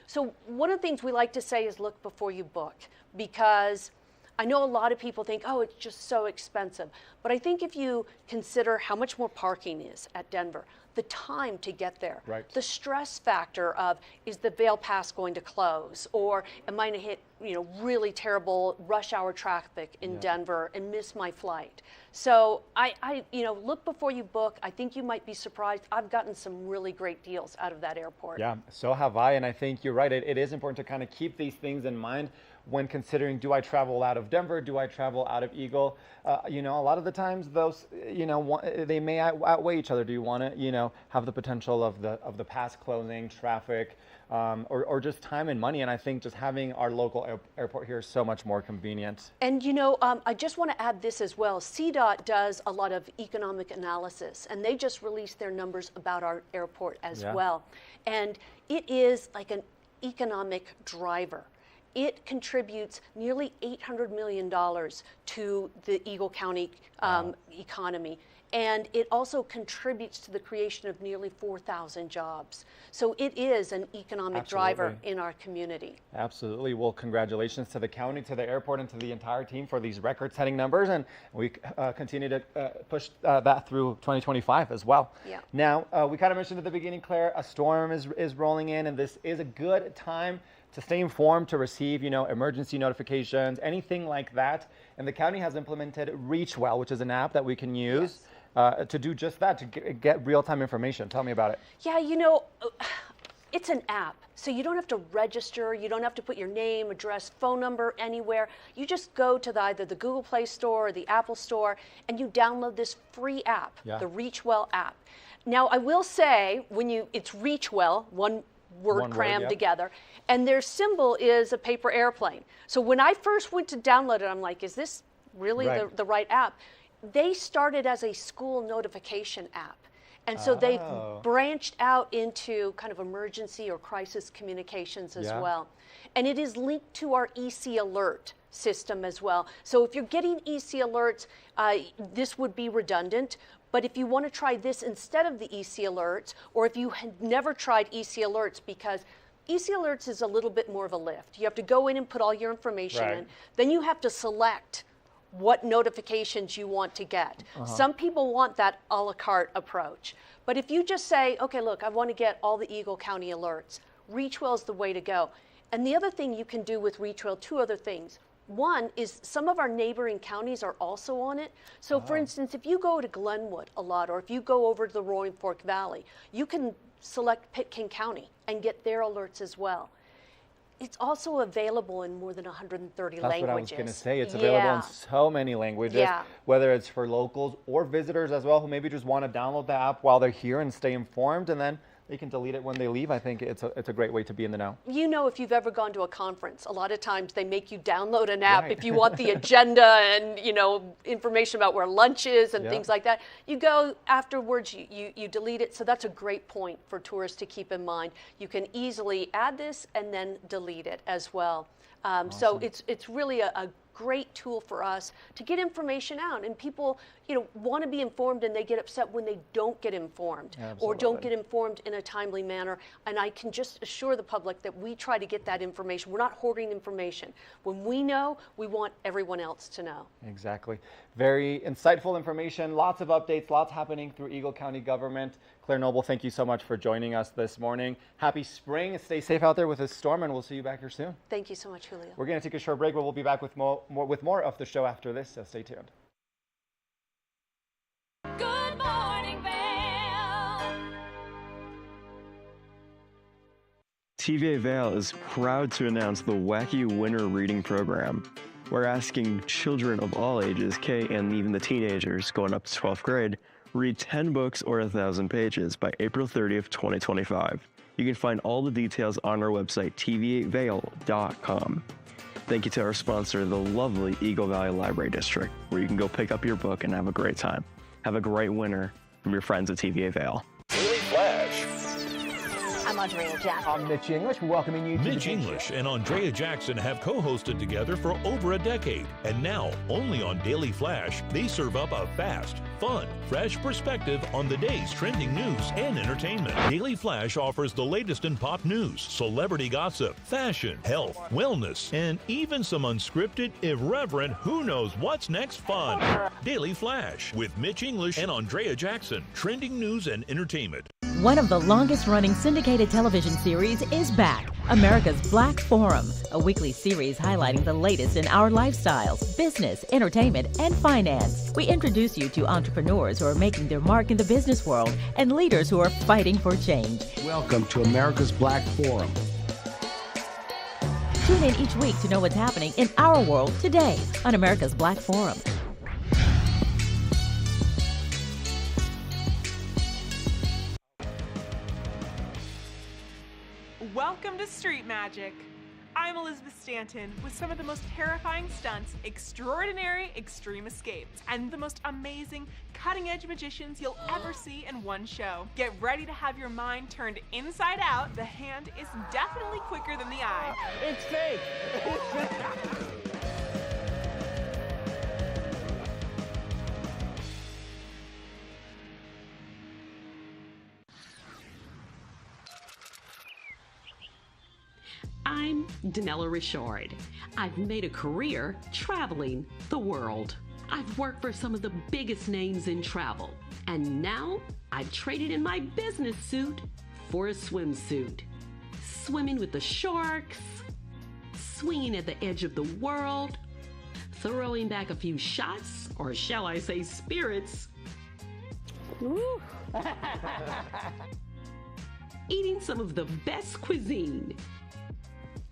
Speaker 29: So one of the things we like to say is look before you book, because I know a lot of people think, oh, it's just so expensive. But I think if you consider how much more parking is at Denver, the time to get there, the stress factor of, is the Vail Pass going to close? Or am I going to hit really terrible rush hour traffic in Denver and miss my flight? So I look before you book. I think you might be surprised. I've gotten some really great deals out of that airport.
Speaker 1: Yeah, so have I, and I think you're right. It is important to kind of keep these things in mind when considering, do I travel out of Denver? Do I travel out of Eagle? A lot of the times those, they may outweigh each other. Do you want to, have the potential of the pass closing, traffic, or just time and money? And I think just having our local airport here is so much more convenient.
Speaker 29: And I just want to add this as well. CDOT does a lot of economic analysis, and they just released their numbers about our airport as well. And it is like an economic driver. It contributes nearly $800 million to the Eagle County economy. And it also contributes to the creation of nearly 4,000 jobs. So it is an economic driver in our community.
Speaker 1: Absolutely. Well, congratulations to the county, to the airport, and to the entire team for these record-setting numbers. And we continue to push that through 2025 as well.
Speaker 29: Yeah.
Speaker 1: Now, we kind of mentioned at the beginning, Claire, a storm is rolling in, and this is a good time to stay informed, to receive, emergency notifications, anything like that. And the county has implemented ReachWell, which is an app that we can use to do just that, to get real-time information. Tell me about it.
Speaker 29: Yeah, it's an app, so you don't have to register, you don't have to put your name, address, phone number anywhere. You just go to either the Google Play Store or the Apple Store, and you download this free app, the ReachWell app. Now, I will say, it's ReachWell, one word crammed together, and their symbol is a paper airplane. So when I first went to download it, I'm like, is this really the right app? They started as a school notification app. And so they've branched out into kind of emergency or crisis communications as well. And it is linked to our EC Alert system as well. So if you're getting EC Alerts, this would be redundant. But if you want to try this instead of the EC Alerts, or if you had never tried EC Alerts, because EC Alerts is a little bit more of a lift. You have to go in and put all your information in. Then you have to select what notifications you want to get. Some people want that a la carte approach. But if you just say, okay, look, I want to get all the Eagle County alerts, ReachWell is the way to go. And the other thing you can do with ReachWell, two other things. One is some of our neighboring counties are also on it. So for instance, if you go to Glenwood a lot, or if you go over to the Roaring Fork Valley, you can select Pitkin County and get their alerts as well. It's also available in more than 130 languages.
Speaker 1: That's what I was going to say. It's available in so many languages, whether it's for locals or visitors as well, who maybe just want to download the app while they're here and stay informed, and then they can delete it when they leave. I think it's a great way to be in the know.
Speaker 29: If you've ever gone to a conference, a lot of times they make you download an app if you want the agenda and information about where lunch is and things like that. You go afterwards, you delete it. So that's a great point for tourists to keep in mind. You can easily add this and then delete it as well. So it's really a great tool for us to get information out, and people want to be informed, and they get upset when they don't get informed or don't get informed in a timely manner. And I can just assure the public that we try to get that information. We're not hoarding information. When we know, we want everyone else to know.
Speaker 1: Exactly. Very insightful information, lots of updates, lots happening through Eagle County government. Claire Noble, thank you so much for joining us this morning. Happy spring. Stay safe out there with this storm, and we'll see you back here soon.
Speaker 29: Thank you so much, Julio.
Speaker 1: We're going to take a short break, but we'll be back with more of the show after this, so stay tuned.
Speaker 3: Good morning, Vail.
Speaker 7: TVA Vail is proud to announce the Wacky Winter Reading Program. We're asking children of all ages, K and even the teenagers going up to 12th grade, read 10 books or 1,000 pages by April 30th, 2025. You can find all the details on our website, tva8vail.com. Thank you to our sponsor, the lovely Eagle Valley Library District, where you can go pick up your book and have a great time. Have a great winter from your friends at TVA Vail.
Speaker 22: Daily Flash.
Speaker 8: I'm Andrea Jackson.
Speaker 9: I'm Mitch English, welcoming you to
Speaker 10: Mitch English and Andrea Jackson have co-hosted together for over a decade. And now, only on Daily Flash, they serve up a fast, fun, fresh perspective on the day's trending news and entertainment. Daily Flash offers the latest in pop news, celebrity gossip, fashion, health, wellness, and even some unscripted, irreverent, who knows what's next fun. Daily Flash with Mitch English and Andrea Jackson. Trending news and entertainment.
Speaker 11: One of the longest-running syndicated television series is back, America's Black Forum, a weekly series highlighting the latest in our lifestyles, business, entertainment, and finance. We introduce you to entrepreneurs who are making their mark in the business world and leaders who are fighting for change.
Speaker 12: Welcome to America's Black Forum.
Speaker 11: Tune in each week to know what's happening in our world today on America's Black Forum.
Speaker 13: Welcome to Street Magic. I'm Elizabeth Stanton with some of the most terrifying stunts, extraordinary extreme escapes, and the most amazing cutting-edge magicians you'll ever see in one show. Get ready to have your mind turned inside out. The hand is definitely quicker than the eye.
Speaker 12: It's fake! It's fake!
Speaker 14: I'm Danella Richard. I've made a career traveling the world. I've worked for some of the biggest names in travel, and now I've traded in my business suit for a swimsuit. swimming with the sharks, swinging at the edge of the world, throwing back a few shots, or shall I say spirits, eating some of the best cuisine,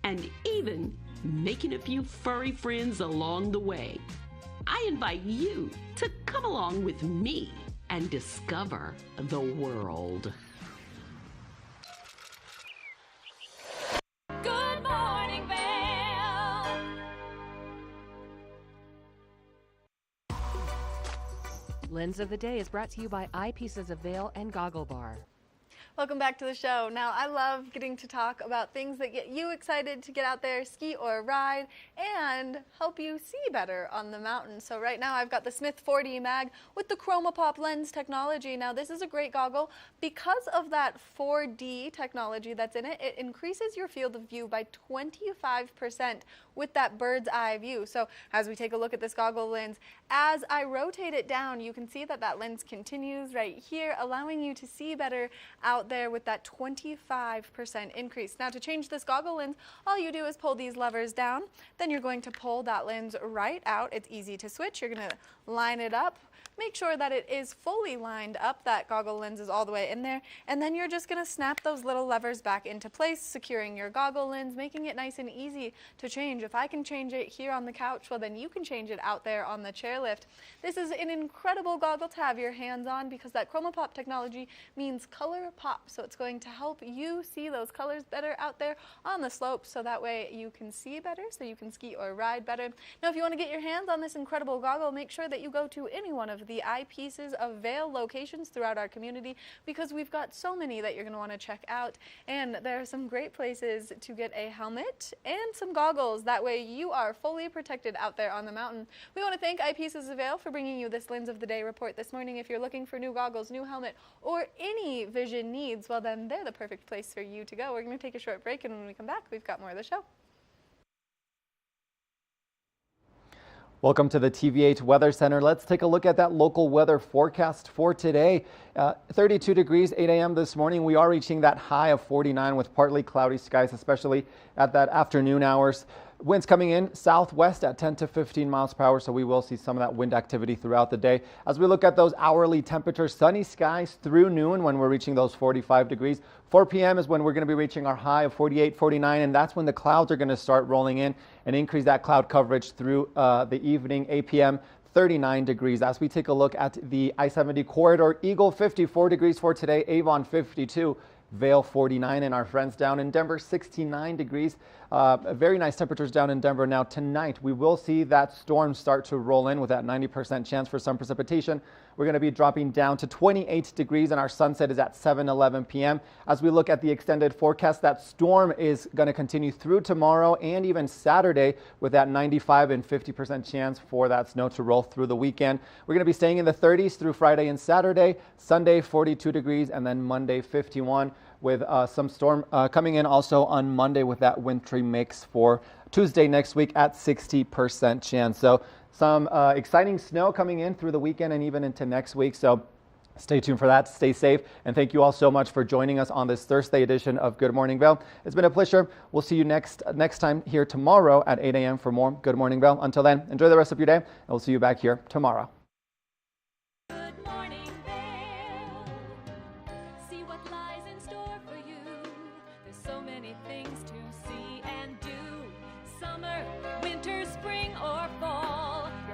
Speaker 14: and even making a few furry friends along the way. I invite you to come along with me and discover the world.
Speaker 3: Good morning, Vail.
Speaker 28: Lens of the Day is brought to you by Eyepieces of Vail and Goggle Bar.
Speaker 9: Welcome back to the show. Now, I love getting to talk about things that get you excited to get out there, ski or ride, and help you see better on the mountain. So right now, I've got the Smith 4D Mag with the ChromaPop lens technology. Now, this is a great goggle. Because of that 4D technology that's in it, it increases your field of view by 25% with that bird's eye view. So as we take a look at this goggle lens, as I rotate it down, you can see that that lens continues right here, allowing you to see better out there with that 25% increase. Now, to change this goggle lens, all you do is pull these levers down. Then you're going to pull that lens right out. It's easy to switch. You're going to line it up. Make sure that it is fully lined up, that goggle lens is all the way in there, and then you're just going to snap those little levers back into place, securing your goggle lens, making it nice and easy to change. If I can change it here on the couch, well then you can change it out there on the chairlift. This is an incredible goggle to have your hands on because that ChromaPop technology means color pop, so it's going to help you see those colors better out there on the slopes, so that way you can see better, so you can ski or ride better. Now, if you want to get your hands on this incredible goggle, make sure that you go to any one of the Eyepieces of Vail locations throughout our community, because we've got so many that you're going to want to check out, and there are some great places to get a helmet and some goggles. That way you are fully protected out there on the mountain. We want to thank Eyepieces of Vail for bringing you this Lens of the Day report this morning. If you're looking for new goggles, new helmet, or any vision needs, well then they're the perfect place for you to go. We're going to take a short break, and when we come back, we've got more of the show.
Speaker 1: Welcome to the TV8 Weather Center. Let's take a look at that local weather forecast for today. 32 degrees, 8 a.m. this morning. We are reaching that high of 49 with partly cloudy skies, especially at that afternoon hours. Winds coming in southwest at 10 to 15 miles per hour, so we will see some of that wind activity throughout the day. As we look at those hourly temperatures, sunny skies through noon when we're reaching those 45 degrees. 4 p.m. is when we're going to be reaching our high of 48, 49, and that's when the clouds are going to start rolling in and increase that cloud coverage through the evening. 8 p.m. 39 degrees. As we take a look at the I-70 corridor, Eagle 54 degrees for today, Avon 52. Vail 49, and our friends down in Denver 69 degrees. Very nice temperatures down in Denver. Now tonight we will see that storm start to roll in with that 90% chance for some precipitation. We're going to be dropping down to 28 degrees, and our sunset is at 7:11 p.m. As we look at the extended forecast, that storm is going to continue through tomorrow and even Saturday with that 95 and 50% chance for that snow to roll through the weekend. We're going to be staying in the 30s through Friday and Saturday. Sunday 42 degrees, and then Monday 51 with some storm coming in also on Monday with that wintry mix for Tuesday next week at 60% chance. So some exciting snow coming in through the weekend and even into next week. So stay tuned for that. Stay safe. And thank you all so much for joining us on this Thursday edition of Good Morning Vail. It's been a pleasure. We'll see you next time here tomorrow at 8 a.m. for more Good Morning Vail. Until then, enjoy the rest of your day, and we'll see you back here tomorrow.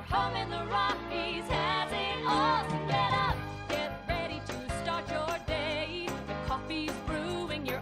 Speaker 3: Home in the Rockies has it all, so get up, get ready to start your day. The coffee's brewing, you're